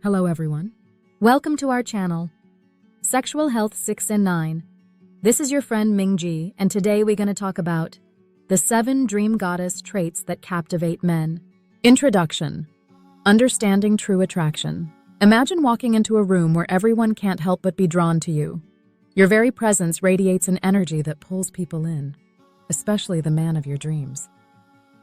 Hello everyone. Welcome to our channel, Sexual Health 6 and 9. This is your friend Mingji, and today we're going to talk about the 7 dream goddess traits that captivate men. Introduction. Understanding true attraction. Imagine walking into a room where everyone can't help but be drawn to you. Your very presence radiates an energy that pulls people in, especially the man of your dreams.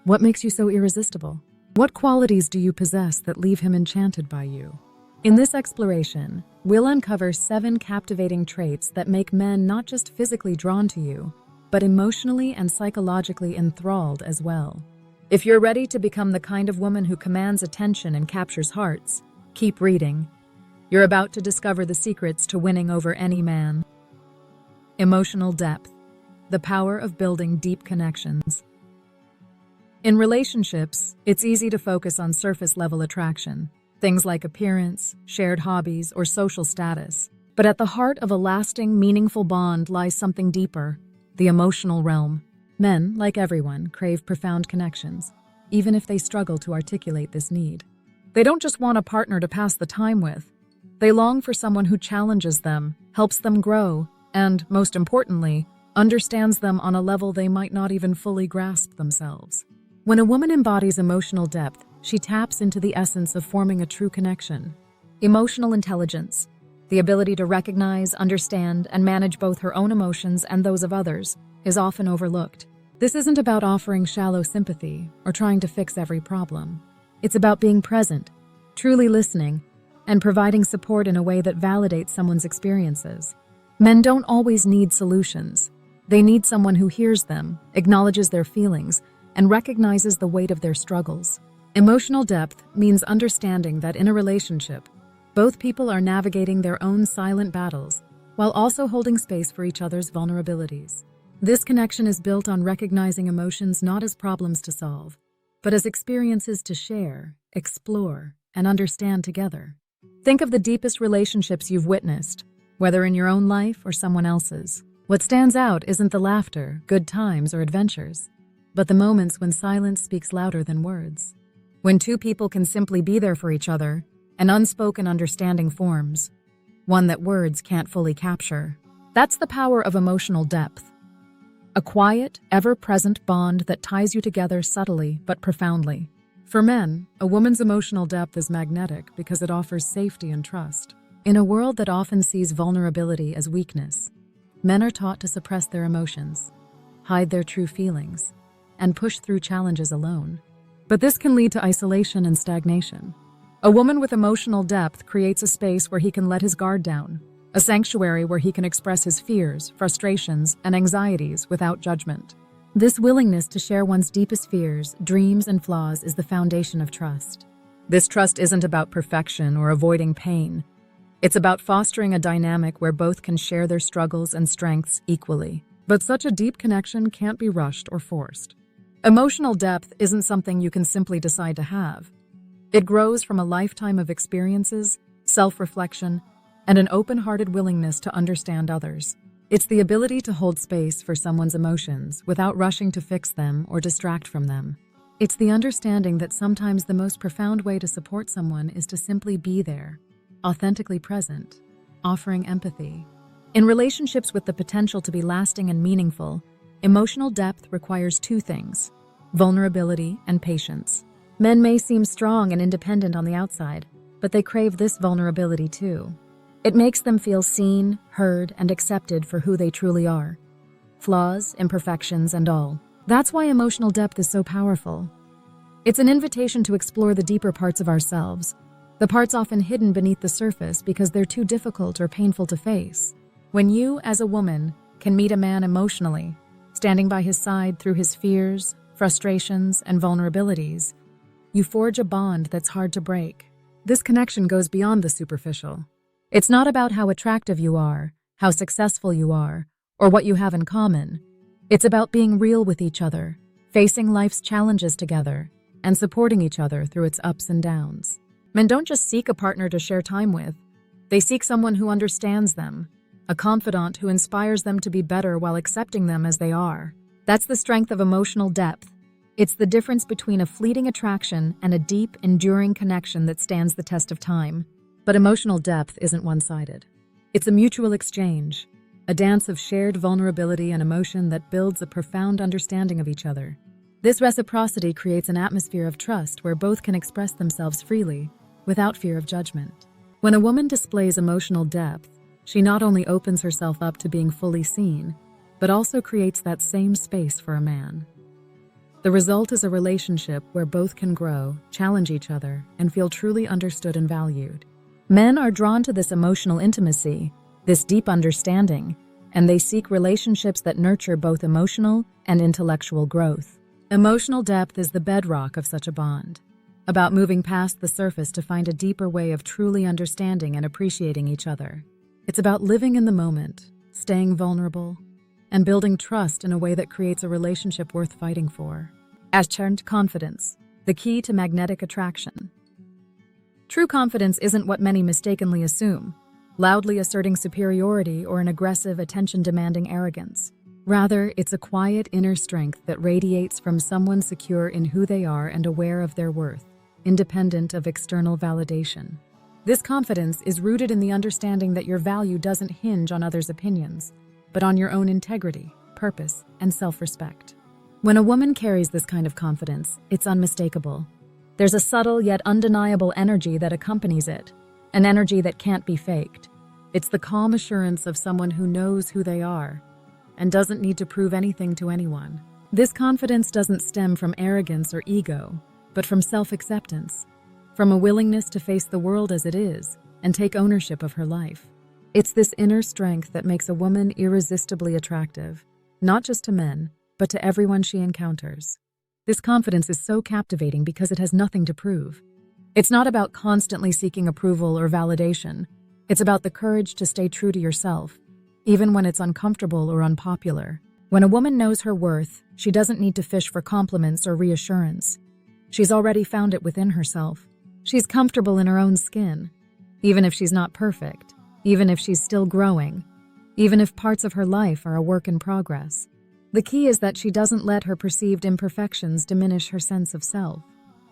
What makes you so irresistible? What qualities do you possess that leave him enchanted by you? In this exploration, we'll uncover 7 captivating traits that make men not just physically drawn to you, but emotionally and psychologically enthralled as well. If you're ready to become the kind of woman who commands attention and captures hearts, keep reading. You're about to discover the secrets to winning over any man. Emotional depth. The power of building deep connections. In relationships, it's easy to focus on surface-level attraction, things like appearance, shared hobbies, or social status. But at the heart of a lasting, meaningful bond lies something deeper, the emotional realm. Men, like everyone, crave profound connections, even if they struggle to articulate this need. They don't just want a partner to pass the time with. They long for someone who challenges them, helps them grow, and, most importantly, understands them on a level they might not even fully grasp themselves. When a woman embodies emotional depth, she taps into the essence of forming a true connection. Emotional intelligence, the ability to recognize, understand, and manage both her own emotions and those of others, is often overlooked. This isn't about offering shallow sympathy or trying to fix every problem. It's about being present, truly listening, and providing support in a way that validates someone's experiences. Men don't always need solutions. They need someone who hears them, acknowledges their feelings, and recognizes the weight of their struggles. Emotional depth means understanding that in a relationship, both people are navigating their own silent battles while also holding space for each other's vulnerabilities. This connection is built on recognizing emotions not as problems to solve, but as experiences to share, explore, and understand together. Think of the deepest relationships you've witnessed, whether in your own life or someone else's. What stands out isn't the laughter, good times, or adventures, but the moments when silence speaks louder than words. When two people can simply be there for each other, an unspoken understanding forms, one that words can't fully capture. That's the power of emotional depth. A quiet, ever-present bond that ties you together subtly but profoundly. For men, a woman's emotional depth is magnetic because it offers safety and trust. In a world that often sees vulnerability as weakness, men are taught to suppress their emotions, hide their true feelings, and push through challenges alone. But this can lead to isolation and stagnation. A woman with emotional depth creates a space where he can let his guard down, a sanctuary where he can express his fears, frustrations, and anxieties without judgment. This willingness to share one's deepest fears, dreams, and flaws is the foundation of trust. This trust isn't about perfection or avoiding pain. It's about fostering a dynamic where both can share their struggles and strengths equally. But such a deep connection can't be rushed or forced. Emotional depth isn't something you can simply decide to have. It grows from a lifetime of experiences, self-reflection, and an open-hearted willingness to understand others. It's the ability to hold space for someone's emotions without rushing to fix them or distract from them. It's the understanding that sometimes the most profound way to support someone is to simply be there, authentically present, offering empathy. In relationships with the potential to be lasting and meaningful, emotional depth requires 2 things: vulnerability and patience. Men may seem strong and independent on the outside, but they crave this vulnerability too. It makes them feel seen, heard, and accepted for who they truly are. Flaws, imperfections, and all. That's why emotional depth is so powerful. It's an invitation to explore the deeper parts of ourselves, the parts often hidden beneath the surface because they're too difficult or painful to face. When you, as a woman, can meet a man emotionally, standing by his side through his fears, frustrations, and vulnerabilities, you forge a bond that's hard to break. This connection goes beyond the superficial. It's not about how attractive you are, how successful you are, or what you have in common. It's about being real with each other, facing life's challenges together, and supporting each other through its ups and downs. Men don't just seek a partner to share time with. They seek someone who understands them, a confidant who inspires them to be better while accepting them as they are. That's the strength of emotional depth. It's the difference between a fleeting attraction and a deep, enduring connection that stands the test of time. But emotional depth isn't one-sided. It's a mutual exchange, a dance of shared vulnerability and emotion that builds a profound understanding of each other. This reciprocity creates an atmosphere of trust where both can express themselves freely, without fear of judgment. When a woman displays emotional depth, she not only opens herself up to being fully seen, but also creates that same space for a man. The result is a relationship where both can grow, challenge each other, and feel truly understood and valued. Men are drawn to this emotional intimacy, this deep understanding, and they seek relationships that nurture both emotional and intellectual growth. Emotional depth is the bedrock of such a bond, about moving past the surface to find a deeper way of truly understanding and appreciating each other. It's about living in the moment, staying vulnerable, and building trust in a way that creates a relationship worth fighting for. As termed confidence, the key to magnetic attraction. True confidence isn't what many mistakenly assume, loudly asserting superiority or an aggressive, attention-demanding arrogance. Rather, it's a quiet inner strength that radiates from someone secure in who they are and aware of their worth, independent of external validation. This confidence is rooted in the understanding that your value doesn't hinge on others' opinions, but on your own integrity, purpose, and self-respect. When a woman carries this kind of confidence, it's unmistakable. There's a subtle yet undeniable energy that accompanies it, an energy that can't be faked. It's the calm assurance of someone who knows who they are and doesn't need to prove anything to anyone. This confidence doesn't stem from arrogance or ego, but from self-acceptance, from a willingness to face the world as it is and take ownership of her life. It's this inner strength that makes a woman irresistibly attractive, not just to men, but to everyone she encounters. This confidence is so captivating because it has nothing to prove. It's not about constantly seeking approval or validation. It's about the courage to stay true to yourself, even when it's uncomfortable or unpopular. When a woman knows her worth, she doesn't need to fish for compliments or reassurance. She's already found it within herself. She's comfortable in her own skin, even if she's not perfect, even if she's still growing, even if parts of her life are a work in progress. The key is that she doesn't let her perceived imperfections diminish her sense of self.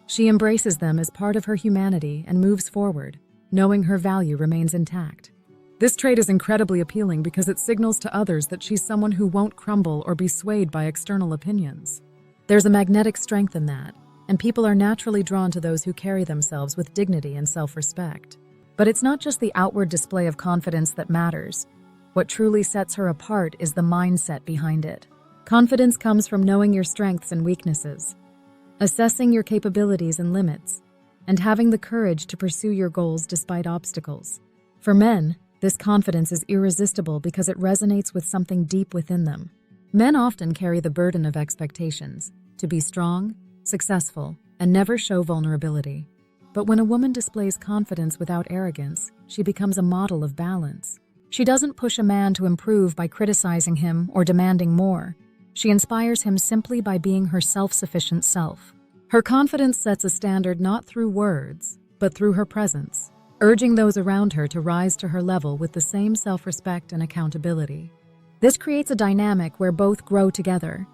She embraces them as part of her humanity and moves forward, knowing her value remains intact. This trait is incredibly appealing because it signals to others that she's someone who won't crumble or be swayed by external opinions. There's a magnetic strength in that, and people are naturally drawn to those who carry themselves with dignity and self-respect. But it's not just the outward display of confidence that matters. What truly sets her apart is the mindset behind it. Confidence comes from knowing your strengths and weaknesses, assessing your capabilities and limits, and having the courage to pursue your goals despite obstacles. For men, this confidence is irresistible because it resonates with something deep within them. Men often carry the burden of expectations to be strong, successful, and never show vulnerability. But when a woman displays confidence without arrogance, she becomes a model of balance. She doesn't push a man to improve by criticizing him or demanding more. She inspires him simply by being her self-sufficient self. Her confidence sets a standard not through words, but through her presence, urging those around her to rise to her level with the same self-respect and accountability. This creates a dynamic where both grow together,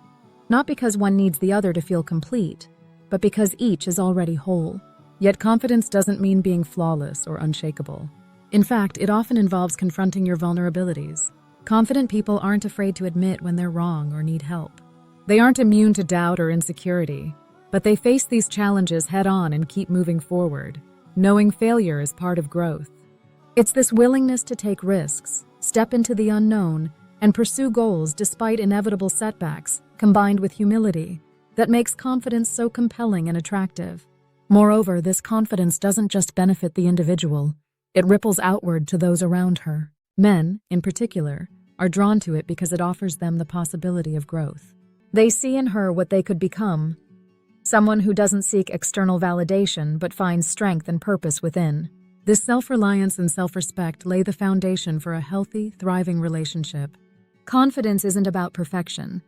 not because one needs the other to feel complete, but because each is already whole. Yet confidence doesn't mean being flawless or unshakable. In fact, it often involves confronting your vulnerabilities. Confident people aren't afraid to admit when they're wrong or need help. They aren't immune to doubt or insecurity, but they face these challenges head-on and keep moving forward, knowing failure is part of growth. It's this willingness to take risks, step into the unknown, and pursue goals despite inevitable setbacks, combined with humility, that makes confidence so compelling and attractive. Moreover, this confidence doesn't just benefit the individual, it ripples outward to those around her. Men, in particular, are drawn to it because it offers them the possibility of growth. They see in her what they could become, someone who doesn't seek external validation but finds strength and purpose within. This self-reliance and self-respect lay the foundation for a healthy, thriving relationship. Confidence isn't about perfection.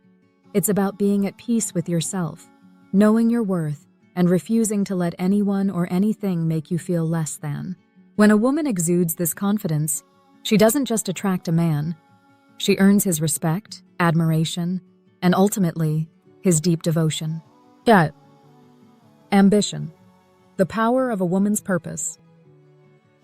It's about being at peace with yourself, knowing your worth, and refusing to let anyone or anything make you feel less than. When a woman exudes this confidence, she doesn't just attract a man. She earns his respect, admiration, and ultimately, his deep devotion. Ambition. The power of a woman's purpose.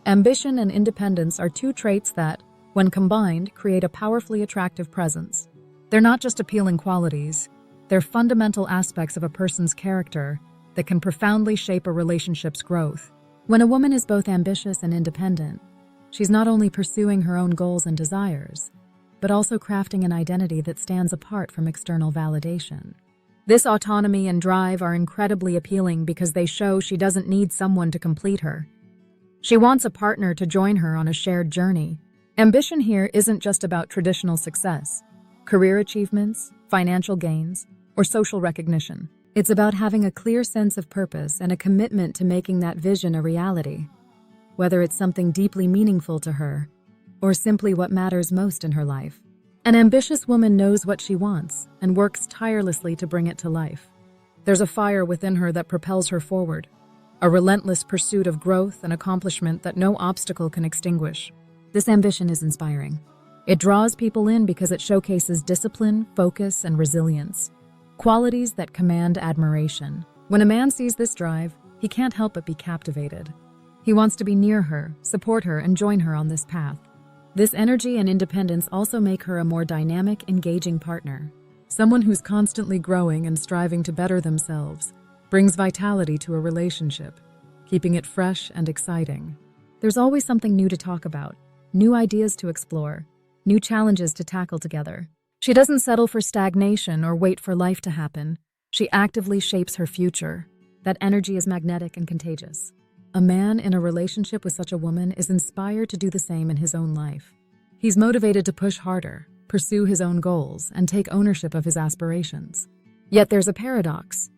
Ambition and independence are two traits that, when combined, create a powerfully attractive presence. They're not just appealing qualities, they're fundamental aspects of a person's character that can profoundly shape a relationship's growth. When a woman is both ambitious and independent, she's not only pursuing her own goals and desires, but also crafting an identity that stands apart from external validation. This autonomy and drive are incredibly appealing because they show she doesn't need someone to complete her. She wants a partner to join her on a shared journey. Ambition here isn't just about traditional success, career achievements, financial gains, or social recognition. It's about having a clear sense of purpose and a commitment to making that vision a reality, whether it's something deeply meaningful to her or simply what matters most in her life. An ambitious woman knows what she wants and works tirelessly to bring it to life. There's a fire within her that propels her forward, a relentless pursuit of growth and accomplishment that no obstacle can extinguish. This ambition is inspiring. It draws people in because it showcases discipline, focus, and resilience, qualities that command admiration. When a man sees this drive, he can't help but be captivated. He wants to be near her, support her, and join her on this path. This energy and independence also make her a more dynamic, engaging partner. Someone who's constantly growing and striving to better themselves brings vitality to a relationship, keeping it fresh and exciting. There's always something new to talk about, new ideas to explore, new challenges to tackle together. She doesn't settle for stagnation or wait for life to happen. She actively shapes her future. That energy is magnetic and contagious. A man in a relationship with such a woman is inspired to do the same in his own life. He's motivated to push harder, pursue his own goals, and take ownership of his aspirations. Yet there's a paradox.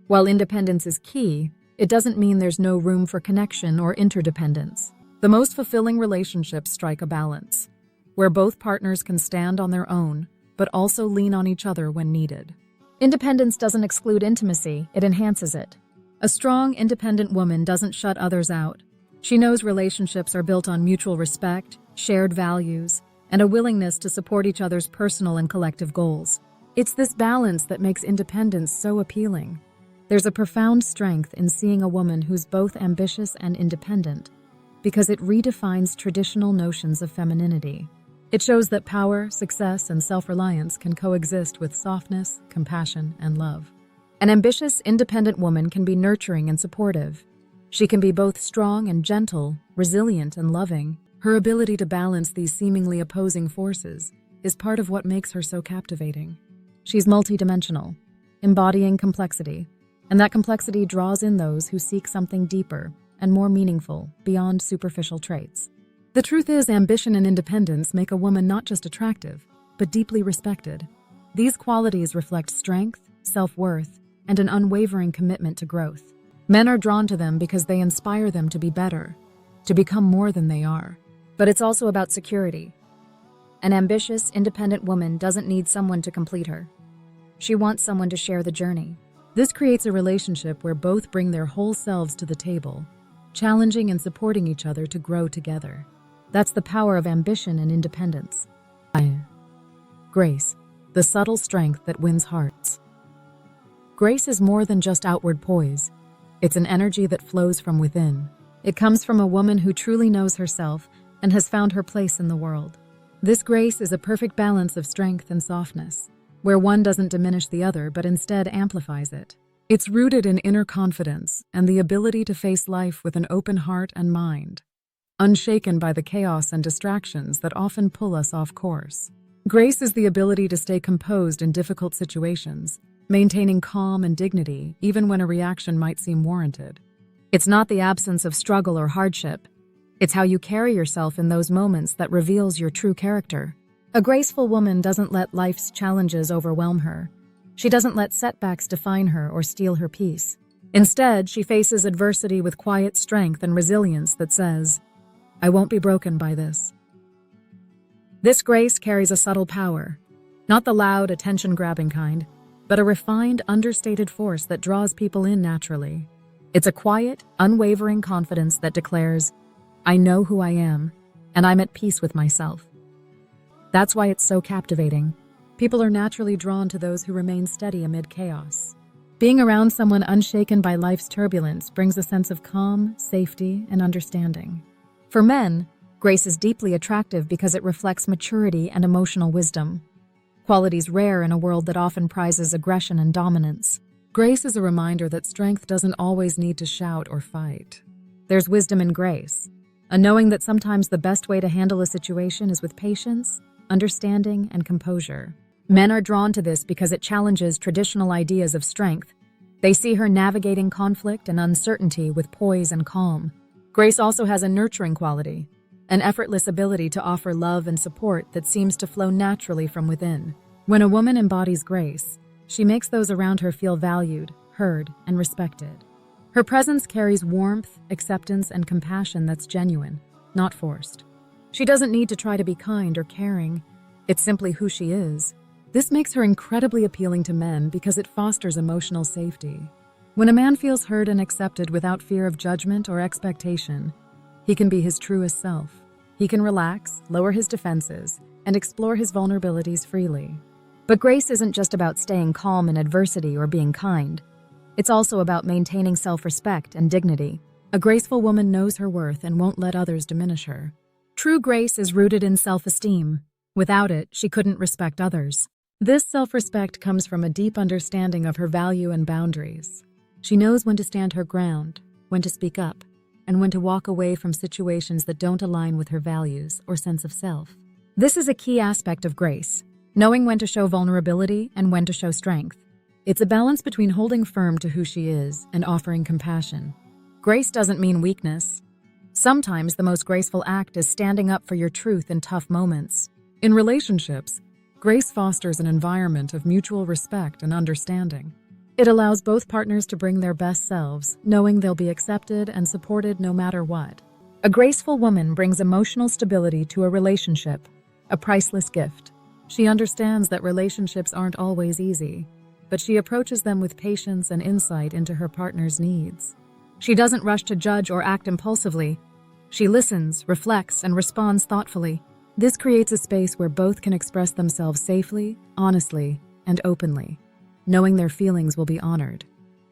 While independence is key, it doesn't mean there's no room for connection or interdependence. The most fulfilling relationships strike a balance, where both partners can stand on their own, but also lean on each other when needed. Independence doesn't exclude intimacy, it enhances it. A strong, independent woman doesn't shut others out. She knows relationships are built on mutual respect, shared values, and a willingness to support each other's personal and collective goals. It's this balance that makes independence so appealing. There's a profound strength in seeing a woman who's both ambitious and independent, because it redefines traditional notions of femininity. It shows that power, success, and self-reliance can coexist with softness, compassion, and love. An ambitious, independent woman can be nurturing and supportive. She can be both strong and gentle, resilient and loving. Her ability to balance these seemingly opposing forces is part of what makes her so captivating. She's multidimensional, embodying complexity, and that complexity draws in those who seek something deeper and more meaningful beyond superficial traits. The truth is, ambition and independence make a woman not just attractive, but deeply respected. These qualities reflect strength, self-worth, and an unwavering commitment to growth. Men are drawn to them because they inspire them to be better, to become more than they are. But it's also about security. An ambitious, independent woman doesn't need someone to complete her. She wants someone to share the journey. This creates a relationship where both bring their whole selves to the table, challenging and supporting each other to grow together. That's the power of ambition and independence. Grace, the subtle strength that wins hearts. Grace is more than just outward poise. It's an energy that flows from within. It comes from a woman who truly knows herself and has found her place in the world. This grace is a perfect balance of strength and softness, where one doesn't diminish the other but instead amplifies it. It's rooted in inner confidence and the ability to face life with an open heart and mind, unshaken by the chaos and distractions that often pull us off course. Grace is the ability to stay composed in difficult situations, maintaining calm and dignity even when a reaction might seem warranted. It's not the absence of struggle or hardship. It's how you carry yourself in those moments that reveals your true character. A graceful woman doesn't let life's challenges overwhelm her. She doesn't let setbacks define her or steal her peace. Instead, she faces adversity with quiet strength and resilience that says, "I won't be broken by this." This grace carries a subtle power, not the loud, attention-grabbing kind, but a refined, understated force that draws people in naturally. It's a quiet, unwavering confidence that declares, "I know who I am, and I'm at peace with myself." That's why it's so captivating. People are naturally drawn to those who remain steady amid chaos. Being around someone unshaken by life's turbulence brings a sense of calm, safety, and understanding. For men, Grace is deeply attractive because it reflects maturity and emotional wisdom, qualities rare in a world that often prizes aggression and dominance. Grace is a reminder that strength doesn't always need to shout or fight. There's wisdom in grace, a knowing that sometimes the best way to handle a situation is with patience, understanding, and composure. Men are drawn to this because it challenges traditional ideas of strength. They see her navigating conflict and uncertainty with poise and calm. Grace also has a nurturing quality, an effortless ability to offer love and support that seems to flow naturally from within. When a woman embodies grace, she makes those around her feel valued, heard, and respected. Her presence carries warmth, acceptance, and compassion that's genuine, not forced. She doesn't need to try to be kind or caring. It's simply who she is. This makes her incredibly appealing to men because it fosters emotional safety. When a man feels heard and accepted without fear of judgment or expectation, he can be his truest self. He can relax, lower his defenses, and explore his vulnerabilities freely. But grace isn't just about staying calm in adversity or being kind. It's also about maintaining self-respect and dignity. A graceful woman knows her worth and won't let others diminish her. True grace is rooted in self-esteem. Without it, she couldn't respect others. This self-respect comes from a deep understanding of her value and boundaries. She knows when to stand her ground, when to speak up, and when to walk away from situations that don't align with her values or sense of self. This is a key aspect of grace, knowing when to show vulnerability and when to show strength. It's a balance between holding firm to who she is and offering compassion. Grace doesn't mean weakness. Sometimes the most graceful act is standing up for your truth in tough moments. In relationships, grace fosters an environment of mutual respect and understanding. It allows both partners to bring their best selves, knowing they'll be accepted and supported no matter what. A graceful woman brings emotional stability to a relationship, a priceless gift. She understands that relationships aren't always easy, but she approaches them with patience and insight into her partner's needs. She doesn't rush to judge or act impulsively. She listens, reflects, and responds thoughtfully. This creates a space where both can express themselves safely, honestly, and openly, knowing their feelings will be honored.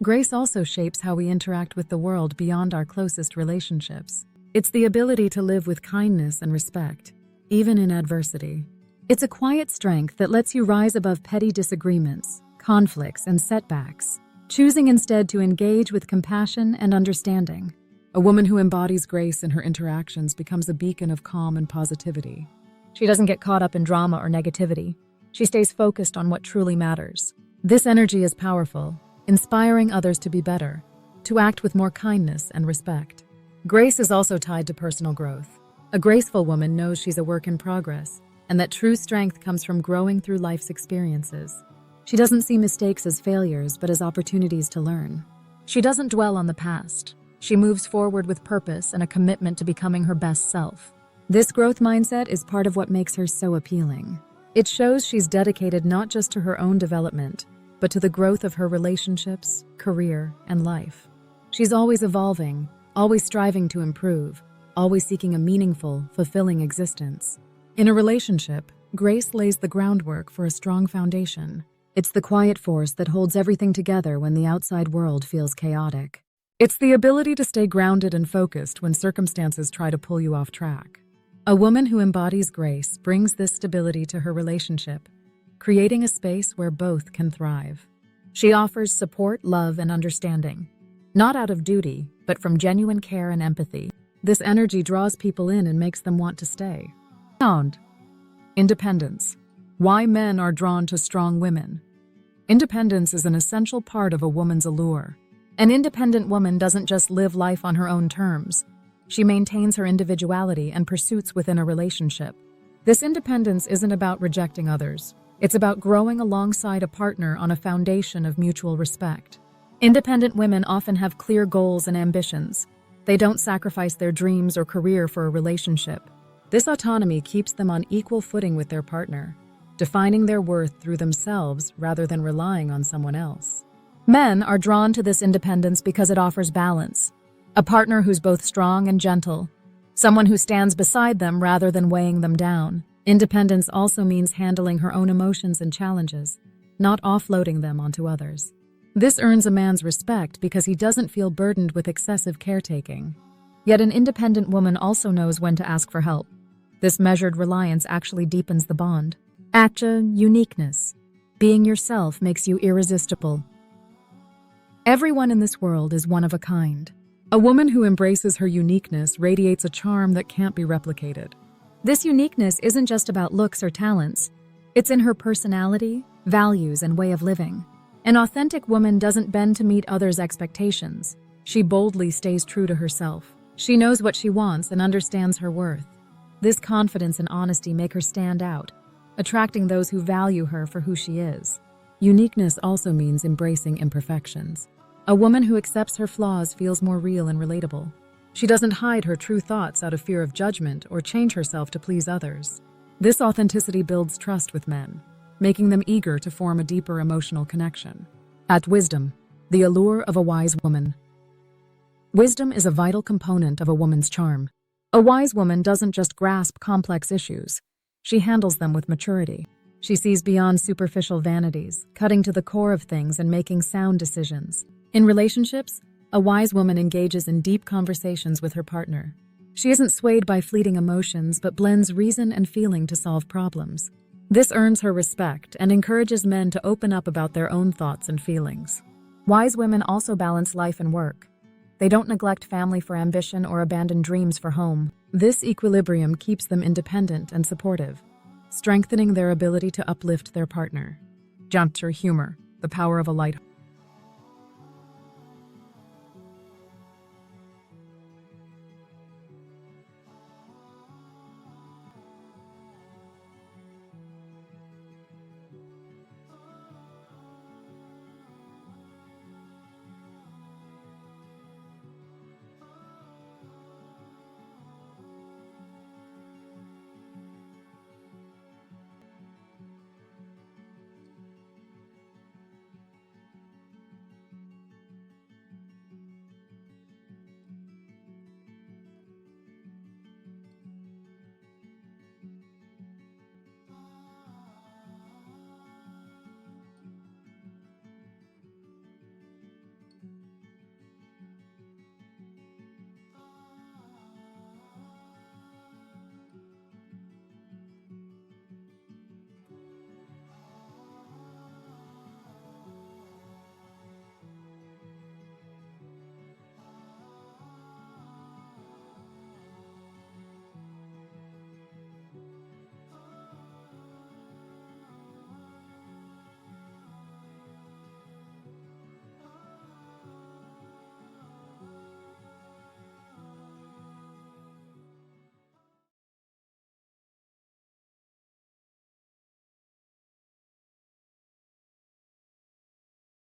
Grace also shapes how we interact with the world beyond our closest relationships. It's the ability to live with kindness and respect, even in adversity. It's a quiet strength that lets you rise above petty disagreements, conflicts, and setbacks, choosing instead to engage with compassion and understanding. A woman who embodies grace in her interactions becomes a beacon of calm and positivity. She doesn't get caught up in drama or negativity. She stays focused on what truly matters. This energy is powerful, inspiring others to be better, to act with more kindness and respect. Grace is also tied to personal growth. A graceful woman knows she's a work in progress, and that true strength comes from growing through life's experiences. She doesn't see mistakes as failures, but as opportunities to learn. She doesn't dwell on the past. She moves forward with purpose and a commitment to becoming her best self. This growth mindset is part of what makes her so appealing. It shows she's dedicated not just to her own development, but to the growth of her relationships, career, and life. She's always evolving, always striving to improve, always seeking a meaningful, fulfilling existence. In a relationship, grace lays the groundwork for a strong foundation. It's the quiet force that holds everything together when the outside world feels chaotic. It's the ability to stay grounded and focused when circumstances try to pull you off track. A woman who embodies grace brings this stability to her relationship, creating a space where both can thrive. She offers support, love, and understanding, not out of duty, but from genuine care and empathy. This energy draws people in and makes them want to stay. Independence. Why men are drawn to strong women. Independence is an essential part of a woman's allure. An independent woman doesn't just live life on her own terms. She maintains her individuality and pursuits within a relationship. This independence isn't about rejecting others. It's about growing alongside a partner on a foundation of mutual respect. Independent women often have clear goals and ambitions. They don't sacrifice their dreams or career for a relationship. This autonomy keeps them on equal footing with their partner, defining their worth through themselves rather than relying on someone else. Men are drawn to this independence because it offers balance. A partner who's both strong and gentle, someone who stands beside them rather than weighing them down. Independence also means handling her own emotions and challenges, not offloading them onto others. This earns a man's respect because he doesn't feel burdened with excessive caretaking. Yet an independent woman also knows when to ask for help. This measured reliance actually deepens the bond. Uniqueness. Being yourself makes you irresistible. Everyone in this world is one of a kind. A woman who embraces her uniqueness radiates a charm that can't be replicated. This uniqueness isn't just about looks or talents. It's in her personality, values, and way of living. An authentic woman doesn't bend to meet others' expectations. She boldly stays true to herself. She knows what she wants and understands her worth. This confidence and honesty make her stand out, attracting those who value her for who she is. Uniqueness also means embracing imperfections. A woman who accepts her flaws feels more real and relatable. She doesn't hide her true thoughts out of fear of judgment or change herself to please others. This authenticity builds trust with men, making them eager to form a deeper emotional connection. Wisdom, the allure of a wise woman. Wisdom is a vital component of a woman's charm. A wise woman doesn't just grasp complex issues. She handles them with maturity. She sees beyond superficial vanities, cutting to the core of things and making sound decisions. In relationships, a wise woman engages in deep conversations with her partner. She isn't swayed by fleeting emotions, but blends reason and feeling to solve problems. This earns her respect and encourages men to open up about their own thoughts and feelings. Wise women also balance life and work. They don't neglect family for ambition or abandon dreams for home. This equilibrium keeps them independent and supportive, strengthening their ability to uplift their partner. Humor, the power of a light